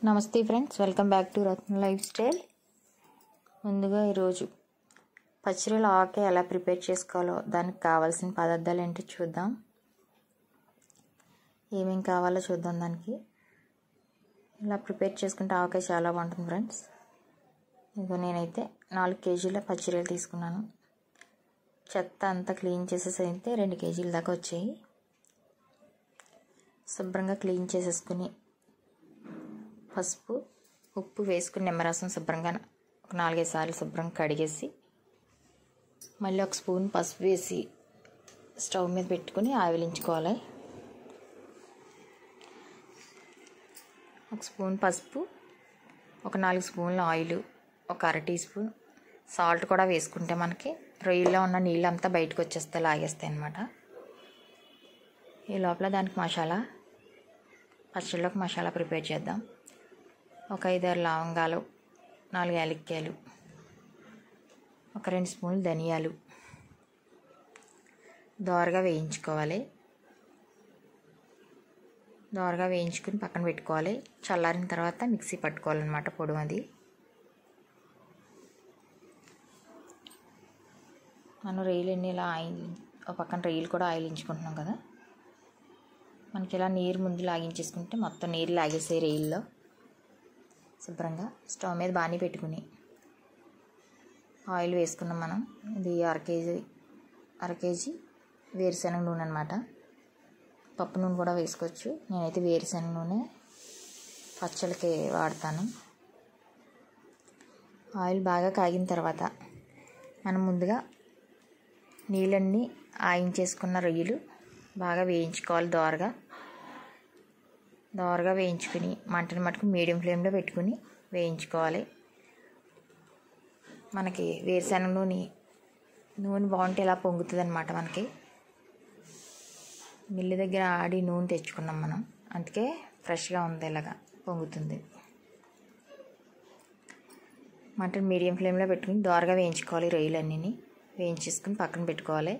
నమస్తే friends, welcome back to Ratna life style. ముందుగా ఈరోజు పచ్చిరొయ్యల ఆవకాయ ఎలా ప్రిపేర్ చేసుకోవాలో దానికి కావాల్సిన పదార్థాలు ఏంటో చూద్దాం. ఏమేమి కావాలో చూద్దాం. దానికి ఇలా ప్రిపేర్ చేసుకుంటే ఆవకాయ చాలా బాగుంటుంది ఫ్రెండ్స్. ఇదిగో నేనైతే 4 కేజీల పచ్చిరొయ్యలు తీసుకున్నాను. చెత్త అంతా క్లీన్ చేసేసి అయితే 2 కేజీల దాకా వచ్చాయి. శుభ్రంగా క్లీన్ చేసేసుకుని పసుపు ఉప్పు వేసుకుని నిమ్మరసం శుభ్రంగా ఒక 4-5 సార్లు శుభ్రంగా కడిగేసి మళ్ళీ ఒక స్పూన్ పసుపు వేసి స్టవ్ మీద పెట్టుకుని ఆవిలించుకోవాలి. ఒక స్పూన్ పసుపు, ఒక 4 స్పూన్ల ఆయిల్, ఒక 1/2 టీ స్పూన్ సాల్ట్ కూడా వేసుకుంటే మనకి రొయ్యల్లో ఉన్న నీళ్ళంతా బయటకు వచ్చేస్తే లాగేస్తాయి అన్నమాట. ఈ లోపల దానికి పచ్చళ్ళలోకి మసాలా ప్రిపేర్ చేద్దాం. ఒక 5-6 లవంగాలు, 4 యాలక్కాయలు, ఒక 2 స్పూన్లు ధనియాలు దోరగా వేయించుకోవాలి. దోరగా వేయించుకుని పక్కన పెట్టుకోవాలి. చల్లారిన తర్వాత మిక్సీ పట్టుకోవాలన్నమాట పొడి. అది మనం రొయ్యలన్నీ ఇలా ఒక పక్కన రొయ్యలు కూడా ఆయిలించుకుంటున్నాం కదా. మనకి ఇలా నీరు ముందు లాగించేసుకుంటే మొత్తం నీరు లాగేసే రొయ్యల్లో శుభ్రంగా స్టవ్ మీద బాణీ పెట్టుకుని ఆయిల్ వేసుకున్నాం మనం. ఇది అర కేజీ వేరుశనగ నూనె అనమాట. పప్పు నూనె కూడా వేసుకోవచ్చు. నేనైతే వేరుశనగ నూనె పచ్చళ్ళకి వాడతాను. ఆయిల్ బాగా కాగిన తర్వాత మనం ముందుగా నీళ్ళన్నీ ఆయించేసుకున్న రొయ్యలు బాగా వేయించుకోవాలి. దోరగా వేయించుకుని మంటని మటుకు మీడియం ఫ్లేమ్లో పెట్టుకుని వేయించుకోవాలి. మనకి వేరుశనగ నూనె బాగుంటే ఇలా పొంగుతుంది అనమాట. మనకి మిల్లు దగ్గర ఆడి నూనె తెచ్చుకున్నాం మనం, అందుకే ఫ్రెష్గా ఉంది, ఇలాగా పొంగుతుంది. మంటని మీడియం ఫ్లేమ్లో పెట్టుకుని దోరగా వేయించుకోవాలి. రొయ్యలన్నీ వేయించేసుకుని పక్కన పెట్టుకోవాలి.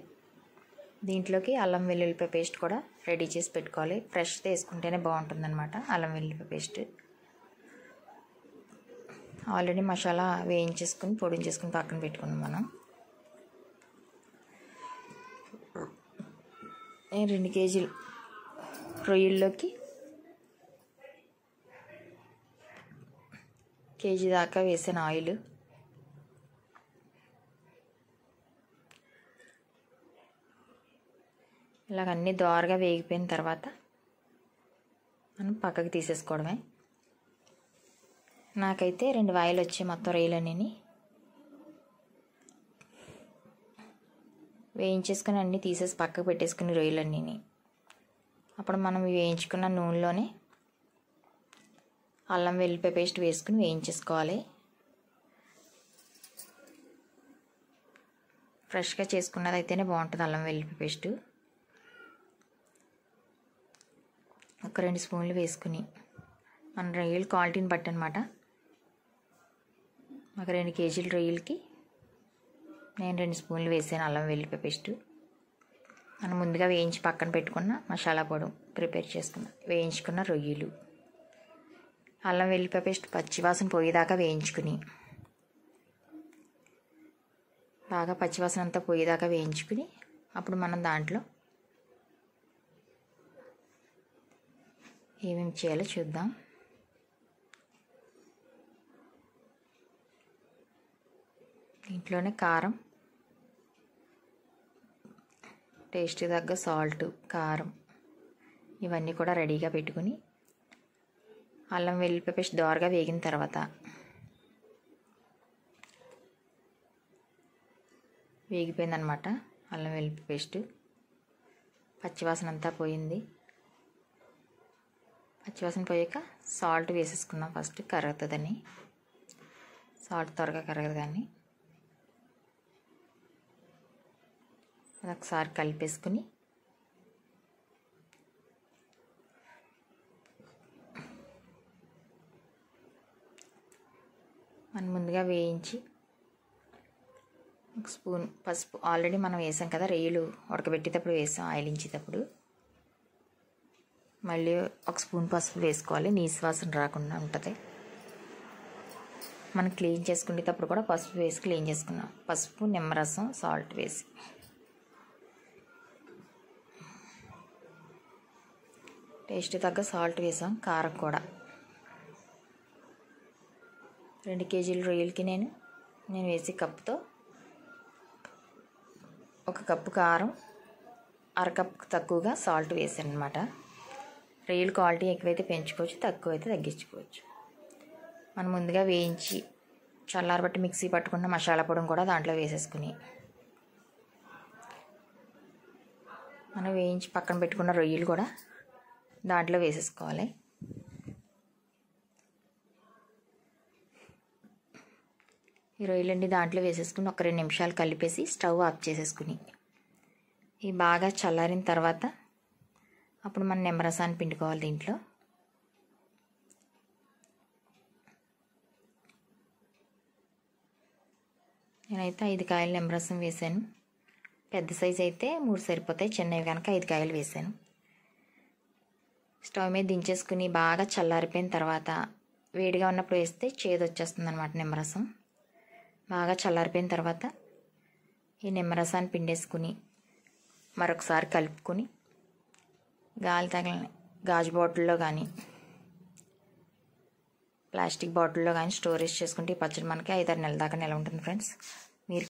దీంట్లోకి అల్లం వెల్లుల్లిపాయ పేస్ట్ కూడా రెడీ చేసి పెట్టుకోవాలి. ఫ్రెష్ వేసుకుంటేనే బాగుంటుందన్నమాట అల్లం వెల్లుల్లిపాయ పేస్ట్. ఆల్రెడీ మసాలా వేయించేసుకుని పొడించేసుకుని పక్కన పెట్టుకున్నాం మనం. 2 కేజీలు రొయ్యల్లోకి కేజీ దాకా వేసాను ఆయిల్. ఇలాగ అన్నీ దోరగా వేగిపోయిన తర్వాత మనం పక్కకు తీసేసుకోవడమే. నాకైతే 2 వాయిలు వచ్చాయి మొత్తం రొయ్యలన్నీ. వేయించేసుకుని అన్నీ తీసేసి పక్కకు పెట్టేసుకుని రొయ్యలన్నీ అప్పుడు మనం వేయించుకున్న నూనెలోనే అల్లం వెల్లుల్లిపాయ పేస్ట్ వేసుకుని వేయించేసుకోవాలి. ఫ్రెష్గా చేసుకున్నది అయితేనే బాగుంటుంది అల్లం వెల్లుల్లిపాయ పేస్టు. ఒక 2 స్పూన్లు వేసుకుని మన రొయ్యలు క్వాలిటీని బట్టి అనమాట. ఒక 2 కేజీల రొయ్యలకి నేను 2 స్పూన్లు వేసాను అల్లం వెల్లుల్లిపాయ పేస్టు. మనం ముందుగా వేయించి పక్కన పెట్టుకున్న మసాలా పొడి ప్రిపేర్ చేసుకున్న వేయించుకున్న రొయ్యలు, అల్లం వెల్లుల్లిపాయ పేస్ట్ పచ్చివాసన పోయేదాకా వేయించుకుని బాగా పచ్చివాసన అంతా పోయేదాకా వేయించుకుని అప్పుడు మనం దాంట్లో ఏమేమి చేయాలో చూద్దాం. దీంట్లోనే కారం, టేస్ట్ తగ్గ సాల్ట్, కారం ఇవన్నీ కూడా రెడీగా పెట్టుకుని అల్లం వెల్లుల్లిపాయ పేస్ట్ దోరగా వేగిన తర్వాత వేగిపోయిందనమాట అల్లం వెల్లుల్లిపాయ పేస్ట్. పచ్చివాసన అంతా పోయింది. పచ్చివాసన పోయాక సాల్ట్ వేసేసుకున్నాం. ఫస్ట్ కరుగుతుందని, సాల్ట్ త్వరగా కరగదని అది ఒకసారి కలిపేసుకుని మనం ముందుగా వేయించి ఒక స్పూన్ పసుపు ఆల్రెడీ మనం వేసాం కదా, రొయ్యలు ఉడకబెట్టేటప్పుడు వేసాం ఆయిల్ ఇంచేటప్పుడు. మళ్ళీ ఒక స్పూన్ పసుపు వేసుకోవాలి, నీసు వాసన రాకుండా ఉంటుంది. మనం క్లీన్ చేసుకునేటప్పుడు కూడా పసుపు వేసి క్లీన్ చేసుకున్నాం. పసుపు, నిమ్మరసం, సాల్ట్ వేసి టేస్ట్ తగ్గ సాల్ట్ వేసాం. కారం కూడా 2 కేజీల రొయ్యలకి నేను వేసే కప్పుతో 1 కప్పు కారం, 1/2 కప్పు తక్కువగా సాల్ట్ వేసాను అనమాట. రొయ్యల క్వాలిటీ ఎక్కువైతే పెంచుకోవచ్చు, తక్కువైతే తగ్గించుకోవచ్చు. మనం ముందుగా వేయించి చల్లారబట్టి మిక్సీ పట్టుకున్న మసాలా పొడిని కూడా దాంట్లో వేసేసుకుని మనం వేయించి పక్కన పెట్టుకున్న రొయ్యలు కూడా దాంట్లో వేసేసుకోవాలి. ఈ రొయ్యలన్నీ దాంట్లో వేసేసుకుని ఒక 2 నిమిషాలు కలిపేసి స్టవ్ ఆఫ్ చేసేసుకుని ఇవి బాగా చల్లారిన తర్వాత అప్పుడు మనం నిమ్మరసాన్ని పిండుకోవాలి. దీంట్లో నేనైతే 5 కాయలు నిమ్మరసం వేసాను. పెద్ద సైజు అయితే 3 సరిపోతాయి, చిన్నవి కనుక 5 కాయలు వేసాను. స్టవ్ మీద దించేసుకుని బాగా చల్లారిపోయిన తర్వాత వేడిగా ఉన్నప్పుడు వేస్తే చేదు వచ్చేస్తుంది అనమాట నిమ్మరసం. బాగా చల్లారిపోయిన తర్వాత ఈ నిమ్మరసాన్ని పిండేసుకుని మరొకసారి కలుపుకొని గాలి తగలని గాజు బాటిల్లో కానీ ప్లాస్టిక్ బాటిల్లో కానీ స్టోరేజ్ చేసుకుంటే ఈ పచ్చడి మనకి 5-6 నెలల దాకా నిల్వ ఉంటుంది ఫ్రెండ్స్. మీరు